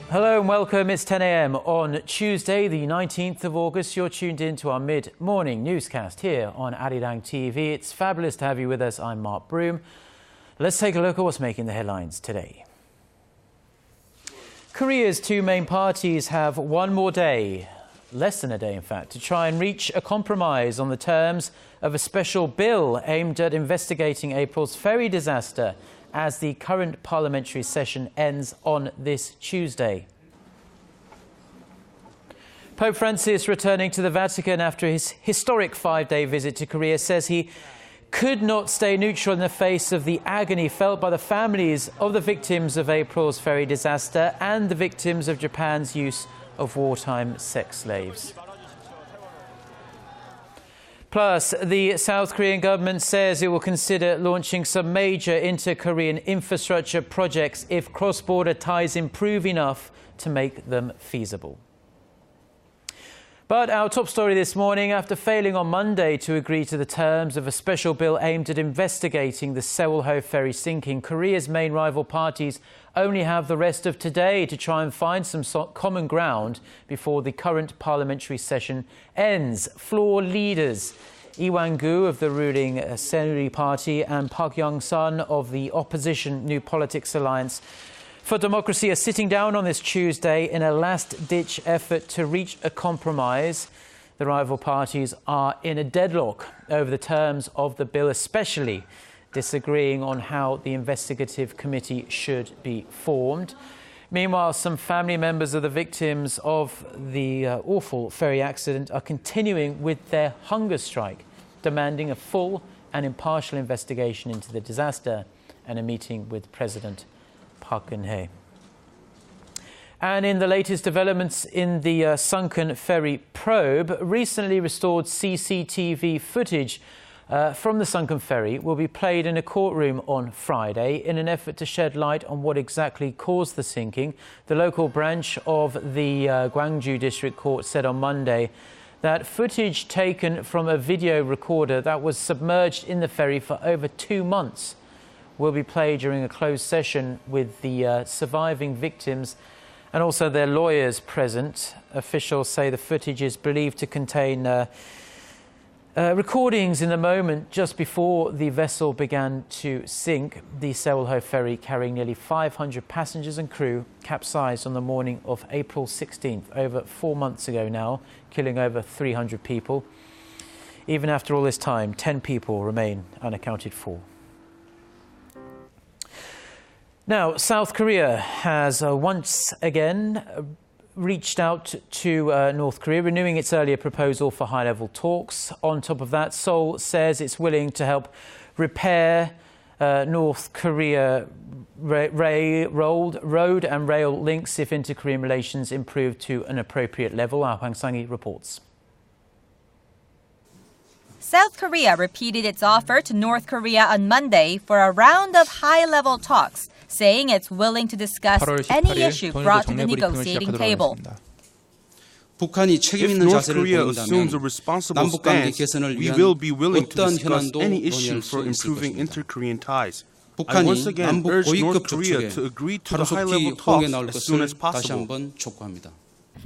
Hello and welcome. It's 10 a.m. on Tuesday, the 19th of August. You're tuned in to our mid-morning newscast here on Arirang TV. It's fabulous to have you with us. I'm Mark Broome. Let's take a look at what's making the headlines today. Korea's two main parties have one more day, less than a day in fact, to try and reach a compromise on the terms of a special bill aimed at investigating April's ferry disaster as the current parliamentary session ends on this Tuesday. Pope Francis, returning to the Vatican after his historic five-day visit to Korea, says he could not stay neutral in the face of the agony felt by the families of the victims of April's ferry disaster and the victims of Japan's use of wartime sex slaves. Plus, the South Korean government says it will consider launching some major inter-Korean infrastructure projects if cross-border ties improve enough to make them feasible. But our top story this morning, after failing on Monday to agree to the terms of a special bill aimed at investigating the Sewol-ho ferry sinking, Korea's main rival parties only have the rest of today to try and find some common ground before the current parliamentary session ends. Floor leaders Lee Wang-gu of the ruling Saenuri Party and Park Young-sun of the opposition New Politics Alliance for Democracy are sitting down on this Tuesday in a last-ditch effort to reach a compromise. The rival parties are in a deadlock over the terms of the bill, especially disagreeing on how the investigative committee should be formed. Meanwhile, some family members of the victims of the awful ferry accident are continuing with their hunger strike, demanding a full and impartial investigation into the disaster and a meeting with President Park Geun-hye. And in the latest developments in the sunken ferry probe, recently restored CCTV footage from the sunken ferry will be played in a courtroom on Friday in an effort to shed light on what exactly caused the sinking. The local branch of the Gwangju District Court said on Monday that footage taken from a video recorder that was submerged in the ferry for over 2 months will be played during a closed session with the surviving victims and also their lawyers present. Officials say the footage is believed to contain recordings in the moment just before the vessel began to sink. The Sewol-ho ferry, carrying nearly 500 passengers and crew, capsized on the morning of April 16th, over 4 months ago now, killing over 300 people. Even after all this time, 10 people remain unaccounted for. Now, South Korea has once again reached out to North Korea, renewing its earlier proposal for high-level talks. On top of that, Seoul says it's willing to help repair North Korea road and rail links if inter-Korean relations improve to an appropriate level. Ah Hwang-sang-hee reports. South Korea repeated its offer to North Korea on Monday for a round of high-level talks, saying it's willing to discuss any issue brought to the negotiating table. If North Korea assumes a responsible stance, we will be willing to discuss any issue for improving inter-Korean ties. I once again urge North Korea to agree to the high-level talks as soon as possible.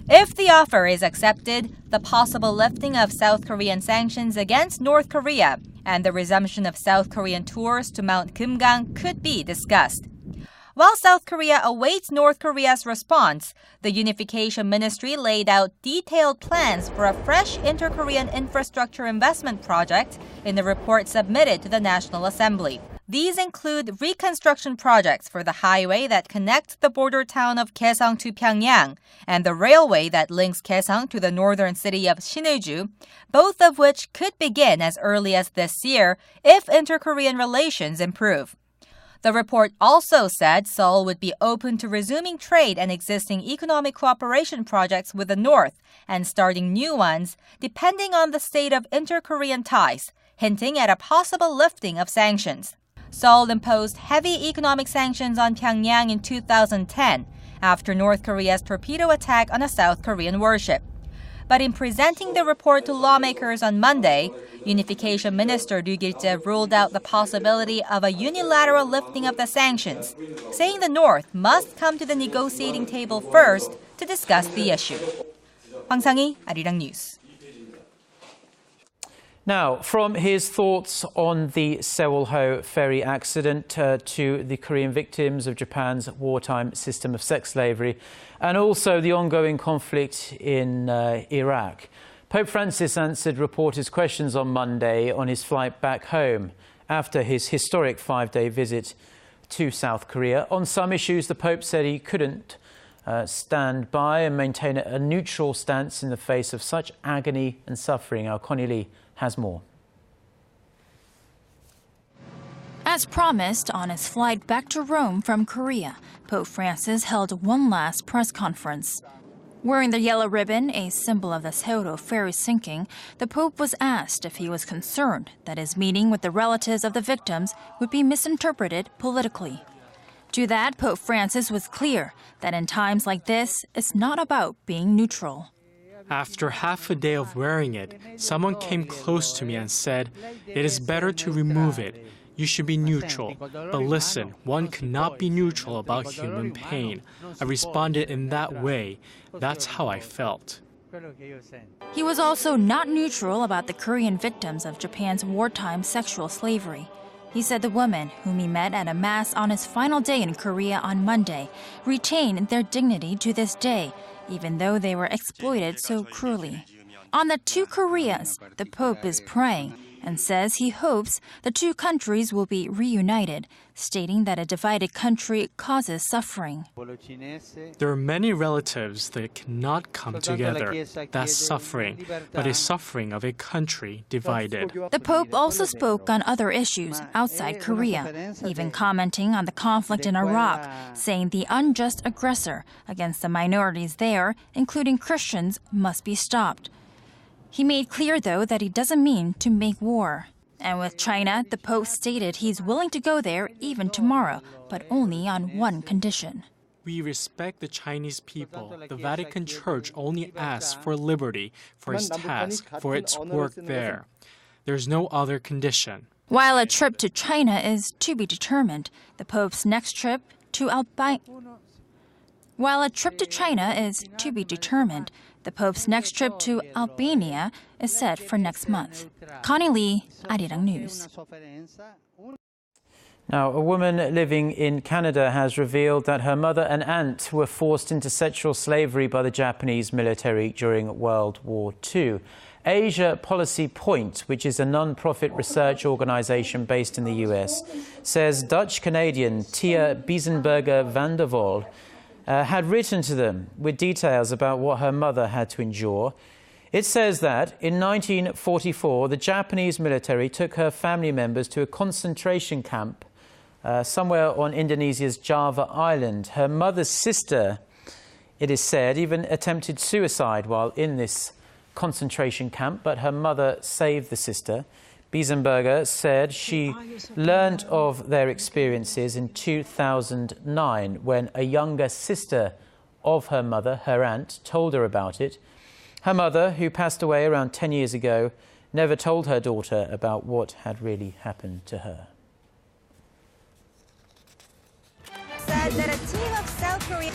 If the offer is accepted, the possible lifting of South Korean sanctions against North Korea and the resumption of South Korean tours to Mount Kumgang could be discussed. While South Korea awaits North Korea's response, the Unification Ministry laid out detailed plans for a fresh inter-Korean infrastructure investment project in the report submitted to the National Assembly. These include reconstruction projects for the highway that connects the border town of Kaesong to Pyongyang and the railway that links Kaesong to the northern city of Sinuiju, both of which could begin as early as this year if inter-Korean relations improve. The report also said Seoul would be open to resuming trade and existing economic cooperation projects with the North and starting new ones, depending on the state of inter-Korean ties, hinting at a possible lifting of sanctions. Seoul imposed heavy economic sanctions on Pyongyang in 2010 after North Korea's torpedo attack on a South Korean warship. But in presenting the report to lawmakers on Monday, Unification Minister Ryu Gil-jae ruled out the possibility of a unilateral lifting of the sanctions, saying the North must come to the negotiating table first to discuss the issue. Hwang Sang-hee, Arirang News. Now, from his thoughts on the Sewol-ho ferry accident to the Korean victims of Japan's wartime system of sex slavery and also the ongoing conflict in Iraq, Pope Francis answered reporters' questions on Monday on his flight back home after his historic 5-day visit to South Korea. On some issues, the Pope said he couldn't stand by and maintain a neutral stance in the face of such agony and suffering. Our Connie Lee has more. As promised, on his flight back to Rome from Korea, Pope Francis held one last press conference. Wearing the yellow ribbon, a symbol of the Sewol-ho ferry sinking, the Pope was asked if he was concerned that his meeting with the relatives of the victims would be misinterpreted politically. To that, Pope Francis was clear that in times like this, it's not about being neutral. After half a day of wearing it, someone came close to me and said, "It is better to remove it. You should be neutral." But listen, one cannot be neutral about human pain. I responded in that way. That's how I felt. He was also not neutral about the Korean victims of Japan's wartime sexual slavery. He said the women, whom he met at a mass on his final day in Korea on Monday, retain their dignity to this day, even though they were exploited so cruelly. On the two Koreas, the Pope is praying and says he hopes the two countries will be reunited, stating that a divided country causes suffering. There are many relatives that cannot come together. That's suffering, but a suffering of a country divided. The Pope also spoke on other issues outside Korea, even commenting on the conflict in Iraq, saying the unjust aggressor against the minorities there, including Christians, must be stopped. He made clear, though, that he doesn't mean to make war. And with China, the Pope stated he's willing to go there even tomorrow, but only on one condition. We respect the Chinese people. The Vatican Church only asks for liberty, for its task, for its work there. There's no other condition. While a trip to China is to be determined, the Pope's next trip to Albania is set for next month. Connie Lee, Arirang News. Now, a woman living in Canada has revealed that her mother and aunt were forced into sexual slavery by the Japanese military during World War II. Asia Policy Point, which is a non-profit research organization based in the US, says Dutch-Canadian Tia Biesenberger van der Waal had written to them with details about what her mother had to endure. It says that in 1944, the Japanese military took her family members to a concentration camp somewhere on Indonesia's Java Island. Her mother's sister, it is said, even attempted suicide while in this concentration camp, but her mother saved the sister. Biesenberger said she learned of their experiences in 2009 when a younger sister of her mother, her aunt, told her about it. Her mother, who passed away around 10 years ago, never told her daughter about what had really happened to her. Said that a team of South Korea...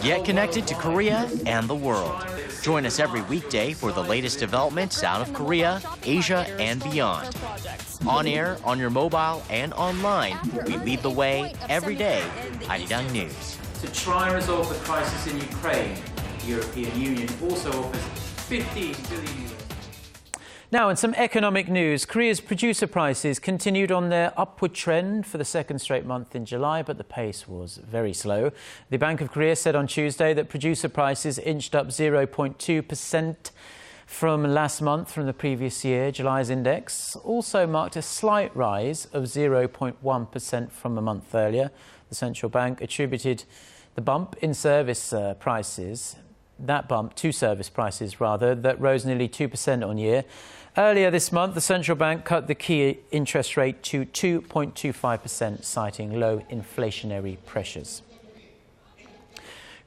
Get connected to Korea and the world. Join us every weekday for the latest developments out of Korea, Asia, and beyond. On air, on your mobile, and online, we lead the way every day. Arirang News. To try and resolve the crisis in Ukraine, the European Union also offers $15 billion. Now, in some economic news, Korea's producer prices continued on their upward trend for the second straight month in July, but the pace was very slow. The Bank of Korea said on Tuesday that producer prices inched up 0.2% from last month from the previous year. July's index also marked a slight rise of 0.1% from a month earlier. The central bank attributed the bump in service prices, that rose nearly 2% on year, Earlier this month, the central bank cut the key interest rate to 2.25%, citing low inflationary pressures.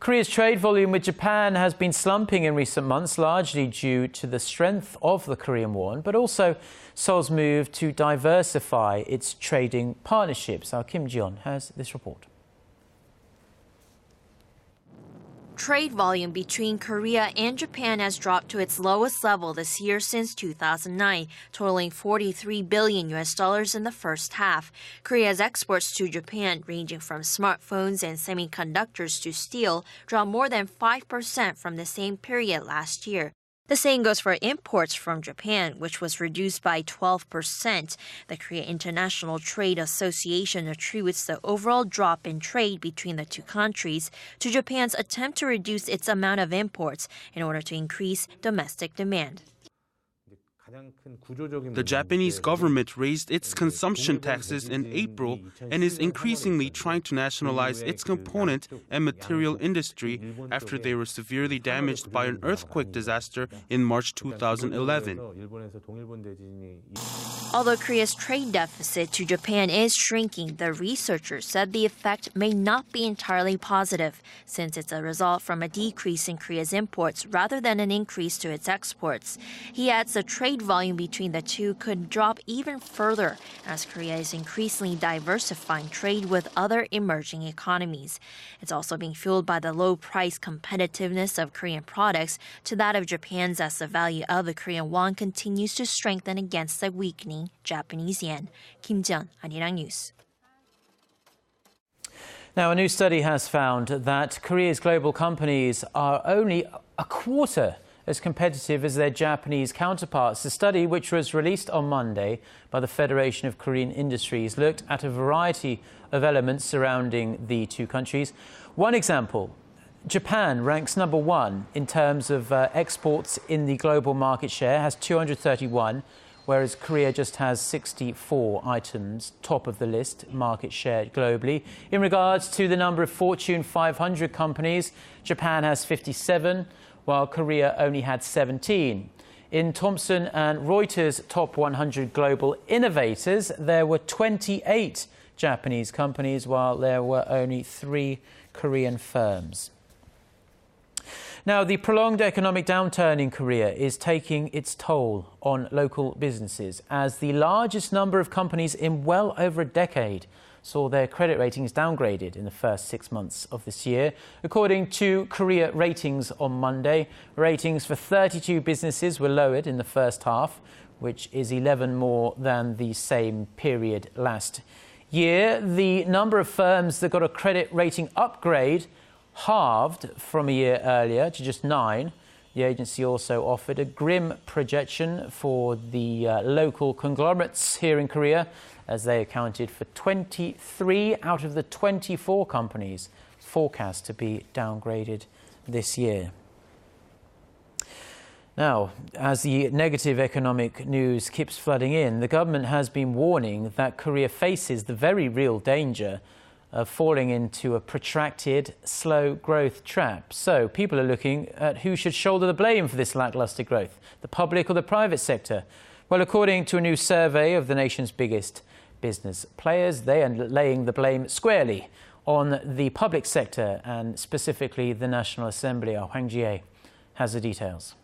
Korea's trade volume with Japan has been slumping in recent months, largely due to the strength of the Korean won, but also Seoul's move to diversify its trading partnerships. Our Kim Ji-yeon has this report. Trade volume between Korea and Japan has dropped to its lowest level this year since 2009, totaling $43 billion in the first half. Korea's exports to Japan, ranging from smartphones and semiconductors to steel, dropped more than 5% from the same period last year. The same goes for imports from Japan, which was reduced by 12%. The Korea International Trade Association attributes the overall drop in trade between the two countries to Japan's attempt to reduce its amount of imports in order to increase domestic demand. The Japanese government raised its consumption taxes in April and is increasingly trying to nationalize its component and material industry after they were severely damaged by an earthquake disaster in March 2011. Although Korea's trade deficit to Japan is shrinking, the researchers said the effect may not be entirely positive, since it's a result from a decrease in Korea's imports rather than an increase to its exports. He adds the trade volume between the two could drop even further as Korea is increasingly diversifying trade with other emerging economies. It's also being fueled by the low price competitiveness of Korean products to that of Japan's as the value of the Korean won continues to strengthen against the weakening Japanese yen. Kim Ji-yeon, Arirang News. Now, a new study has found that Korea's global companies are only a quarter as competitive as their Japanese counterparts. The study, which was released on Monday by the Federation of Korean Industries, looked at a variety of elements surrounding the two countries. One example, Japan ranks number one in terms of exports in the global market share, has 231, whereas Korea just has 64 items, top of the list, market share globally. In regards to the number of Fortune 500 companies, Japan has 57, while Korea only had 17. In Thomson and Reuters' top 100 global innovators, there were 28 Japanese companies, while there were only 3 Korean firms. Now, the prolonged economic downturn in Korea is taking its toll on local businesses, as the largest number of companies in well over a decade saw their credit ratings downgraded in the first 6 months of this year. According to Korea Ratings on Monday, ratings for 32 businesses were lowered in the first half, which is 11 more than the same period last year. The number of firms that got a credit rating upgrade halved from a year earlier to just 9. The agency also offered a grim projection for the local conglomerates here in Korea, as they accounted for 23 out of the 24 companies forecast to be downgraded this year. Now, as the negative economic news keeps flooding in, the government has been warning that Korea faces the very real danger of falling into a protracted, slow growth trap. So people are looking at who should shoulder the blame for this lackluster growth, the public or the private sector. Well, according to a new survey of the nation's biggest business players, they are laying the blame squarely on the public sector and specifically the National Assembly. Our Hwang Ji-ae has the details.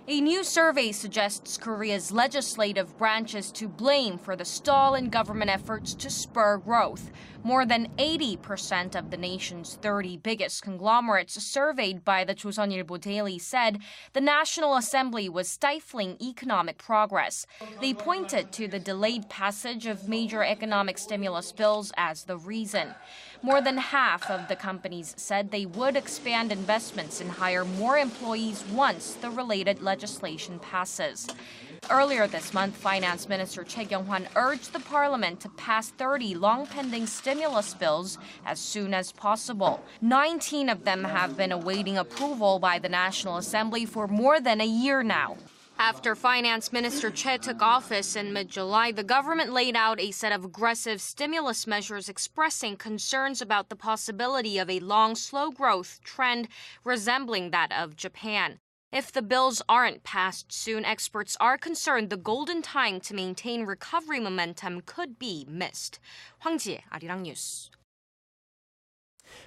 A new survey suggests Korea's legislative branch is to blame for the stall in government efforts to spur growth. More than 80% of the nation's 30 biggest conglomerates surveyed by the Joseonilbo Daily said the National Assembly was stifling economic progress. They pointed to the delayed passage of major economic stimulus bills as the reason. More than half of the companies said they would expand investments and hire more employees once the related legislation passes. Earlier this month, Finance Minister Choi Kyung-hwan urged the parliament to pass 30 long-pending stimulus bills as soon as possible. 19 of them have been awaiting approval by the National Assembly for more than a year now. After Finance Minister Choi took office in mid-July, the government laid out a set of aggressive stimulus measures expressing concerns about the possibility of a long, slow growth trend resembling that of Japan. If the bills aren't passed soon, experts are concerned the golden time to maintain recovery momentum could be missed. Hwang Jie, Arirang News.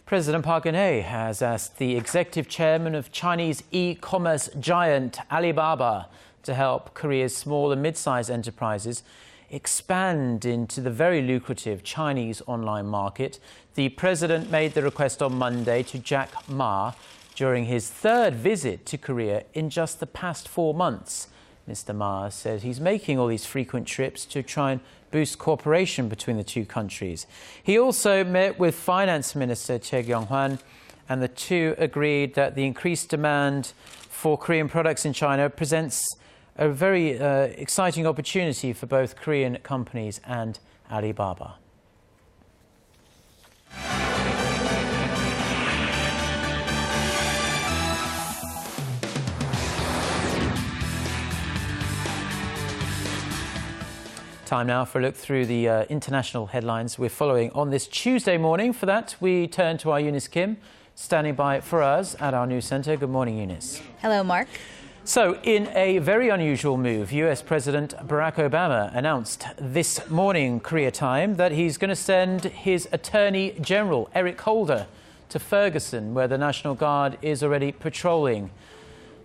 President Park Geun-hye has asked the executive chairman of Chinese e-commerce giant Alibaba to help Korea's small and mid-sized enterprises expand into the very lucrative Chinese online market. The president made the request on Monday to Jack Ma during his third visit to Korea in just the past 4 months. Mr. Ma says he's making all these frequent trips to try and boost cooperation between the two countries. He also met with Finance Minister Choi Kyung-hwan, and the two agreed that the increased demand for Korean products in China presents a very exciting opportunity for both Korean companies and Alibaba. Time now for a look through the international headlines we're following on this Tuesday morning. For that, we turn to our Eunice Kim, standing by for us at our news centre. Good morning, Eunice. Hello, Mark. So, in a very unusual move, US President Barack Obama announced this morning, Korea time, that he's going to send his Attorney General, Eric Holder, to Ferguson, where the National Guard is already patrolling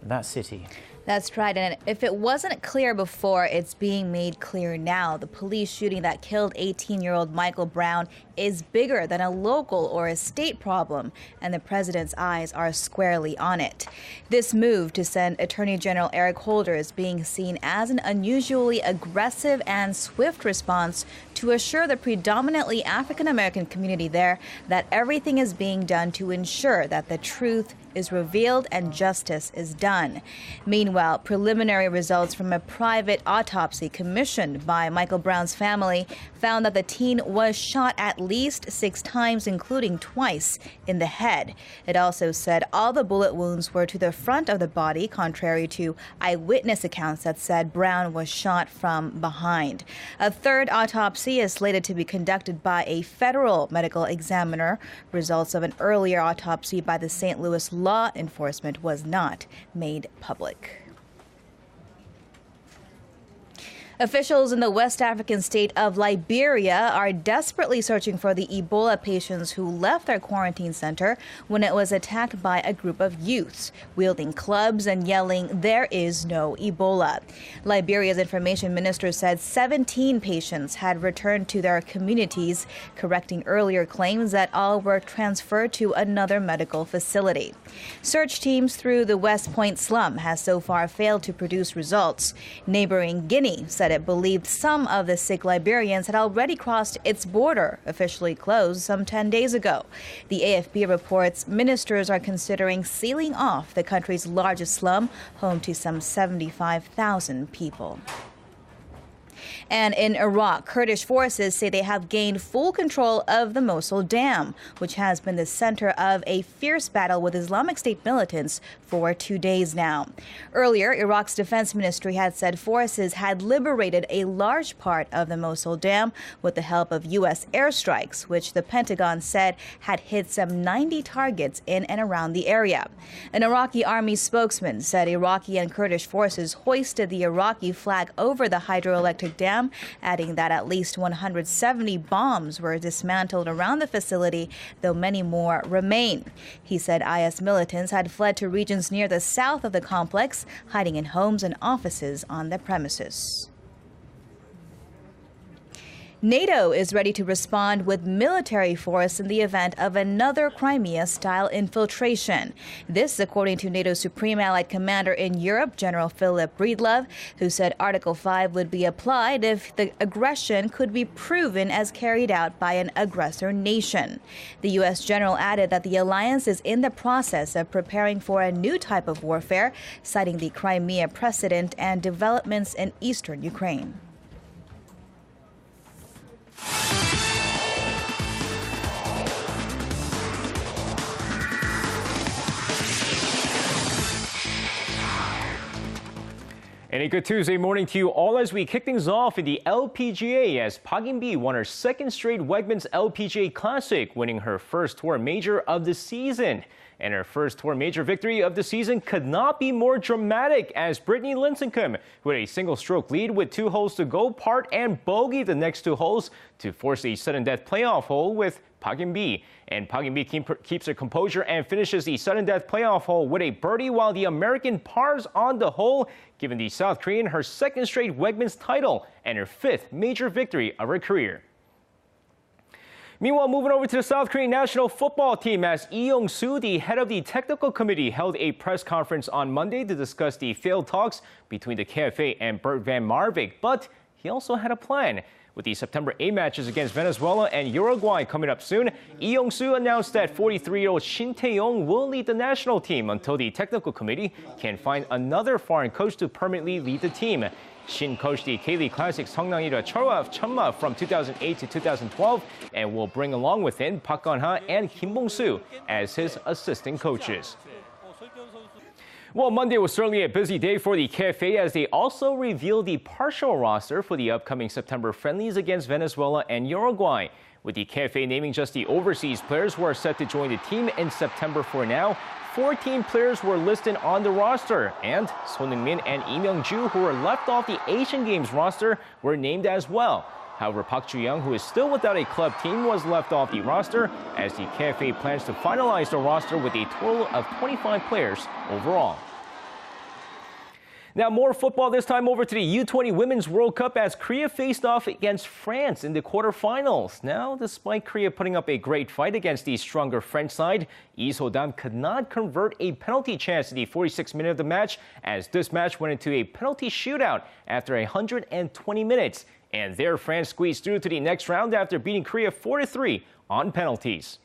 that city. That's right, and if it wasn't clear before, it's being made clear now. The police shooting that killed 18-year-old Michael Brown is bigger than a local or a state problem, and the president's eyes are squarely on it. This move to send Attorney General Eric Holder is being seen as an unusually aggressive and swift response to assure the predominantly African-American community there that everything is being done to ensure that the truth is revealed and justice is done. Meanwhile, preliminary results from a private autopsy commissioned by Michael Brown's family found that the teen was shot at least 6 times, including twice in the head. It also said all the bullet wounds were to the front of the body, contrary to eyewitness accounts that said Brown was shot from behind. A third autopsy is slated to be conducted by a federal medical examiner. Results of an earlier autopsy by the St. Louis law enforcement was not made public. Officials in the West African state of Liberia are desperately searching for the Ebola patients who left their quarantine center when it was attacked by a group of youths, wielding clubs and yelling, "There is no Ebola." Liberia's information minister said 17 patients had returned to their communities, correcting earlier claims that all were transferred to another medical facility. Search teams through the West Point slum has so far failed to produce results. Neighboring Guinea said it believed some of the sick Liberians had already crossed its border, officially closed some 10 days ago. The AFP reports ministers are considering sealing off the country's largest slum, home to some 75,000 people. And in Iraq, Kurdish forces say they have gained full control of the Mosul Dam, which has been the center of a fierce battle with Islamic State militants for 2 days now. Earlier, Iraq's defense ministry had said forces had liberated a large part of the Mosul Dam with the help of U.S. airstrikes, which the Pentagon said had hit some 90 targets in and around the area. An Iraqi army spokesman said Iraqi and Kurdish forces hoisted the Iraqi flag over the hydroelectric dam, adding that at least 170 bombs were dismantled around the facility, though many more remain. He said IS militants had fled to regions near the south of the complex, hiding in homes and offices on the premises. NATO is ready to respond with military force in the event of another Crimea-style infiltration. This, according to NATO's Supreme Allied Commander in Europe, General Philip Breedlove, who said Article 5 would be applied if the aggression could be proven as carried out by an aggressor nation. The U.S. general added that the alliance is in the process of preparing for a new type of warfare, citing the Crimea precedent and developments in eastern Ukraine. And a good Tuesday morning to you all as we kick things off in the LPGA as Park In-bi won her second straight Wegmans LPGA Classic, winning her first tour major of the season. And her first tour major victory of the season could not be more dramatic as Brittany Lincecum, who had a single-stroke lead with 2 holes to go, part and bogey the next 2 holes to force a sudden death playoff hole with Park In-bi. And Park In-bi keeps her composure and finishes the sudden death playoff hole with a birdie while the American pars on the hole, giving the South Korean her 2nd straight Wegmans title and her 5th major victory of her career. Meanwhile, moving over to the South Korean national football team as Lee Young-soo, the head of the technical committee, held a press conference on Monday to discuss the failed talks between the KFA and Bert van Marwijk. But he also had a plan. With the September A matches against Venezuela and Uruguay coming up soon, Lee Young-soo announced that 43-year-old Shin Tae-yong will lead the national team until the technical committee can find another foreign coach to permanently lead the team. Shin coached the K-League Classic Seongnam-ira Cheonma from 2008 to 2012 and will bring along with him Park Gun-ha and Kim Bong-soo as his assistant coaches. Well, Monday was certainly a busy day for the KFA as they also revealed the partial roster for the upcoming September friendlies against Venezuela and Uruguay. With the KFA naming just the overseas players who are set to join the team in September for now, 14 players were listed on the roster, and Son Heung-min and Lee Myung-ju, who were left off the Asian Games roster, were named as well. However, Park Ju-young, who is still without a club team, was left off the roster as the KFA plans to finalize the roster with a total of 25 players overall. Now more football, this time over to the U20 Women's World Cup as Korea faced off against France in the quarterfinals. Now, despite Korea putting up a great fight against the stronger French side, Lee So-dam could not convert a penalty chance in the 46th minute of the match as this match went into a penalty shootout after 120 minutes. And there, France squeezed through to the next round after beating Korea 4-3 on penalties.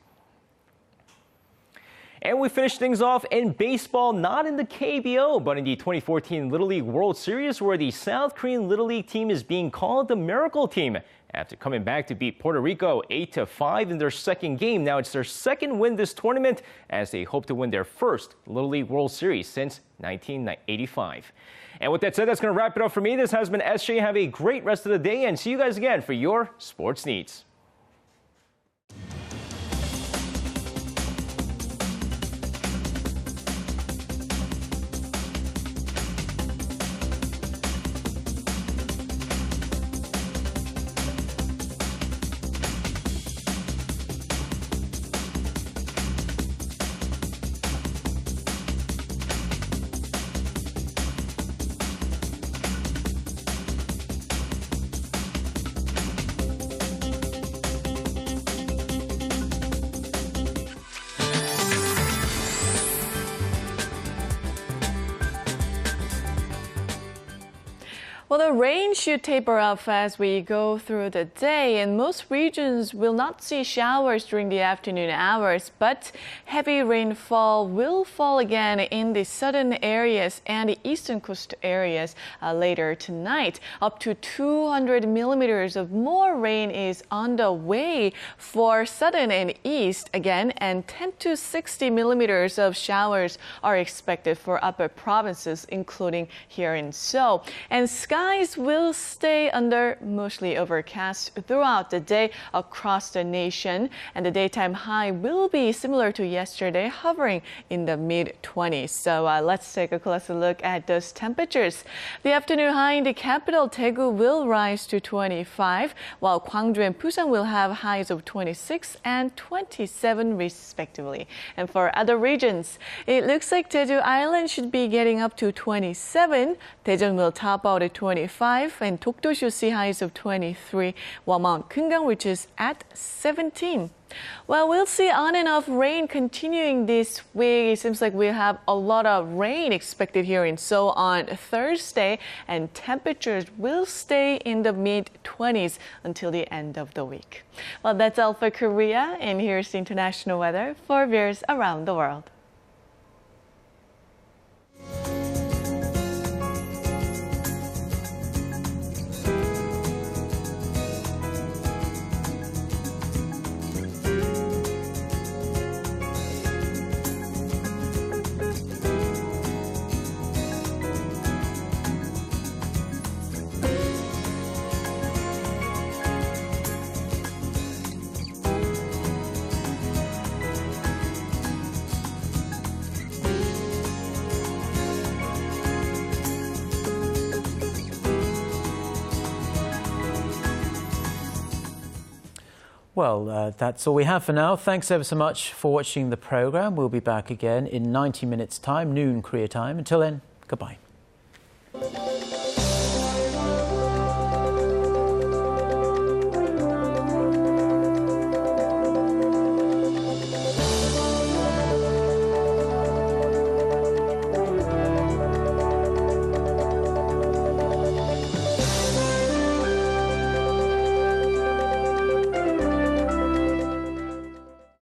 And we finish things off in baseball, not in the KBO, but in the 2014 Little League World Series, where the South Korean Little League team is being called the Miracle Team after coming back to beat Puerto Rico 8-5 in their 2nd game. Now it's their 2nd win this tournament as they hope to win their 1st Little League World Series since 1985. And with that said, that's going to wrap it up for me. This has been SJ. Have a great rest of the day and see you guys again for your sports needs. Well, the rain should taper off as we go through the day, and most regions will not see showers during the afternoon hours, but heavy rainfall will fall again in the southern areas and the eastern coast areas later tonight. Up to 200 millimeters of more rain is on the way for southern and east again, and 10 to 60 millimeters of showers are expected for upper provinces, including here in Seoul. And skies will stay under mostly overcast throughout the day across the nation, and the daytime high will be similar to yesterday, hovering in the mid-20s. So let's take a closer look at those temperatures. The afternoon high in the capital, Daegu, will rise to 25, while Gwangju and Busan will have highs of 26 and 27 respectively. And for other regions, it looks like Jeju Island should be getting up to 27. Daejeon will top out at 25, and Dokdo should see highs of 23, while Mount Kumgang reaches at 17. Well, we'll see on and off rain continuing this week. It seems like we'll have a lot of rain expected here in Seoul on Thursday, and temperatures will stay in the mid-20s until the end of the week. Well, that's all for Korea, and here's the international weather for viewers around the world. Well, that's all we have for now. Thanks ever so much for watching the programme. We'll be back again in 90 minutes' time, noon Korea time. Until then, goodbye.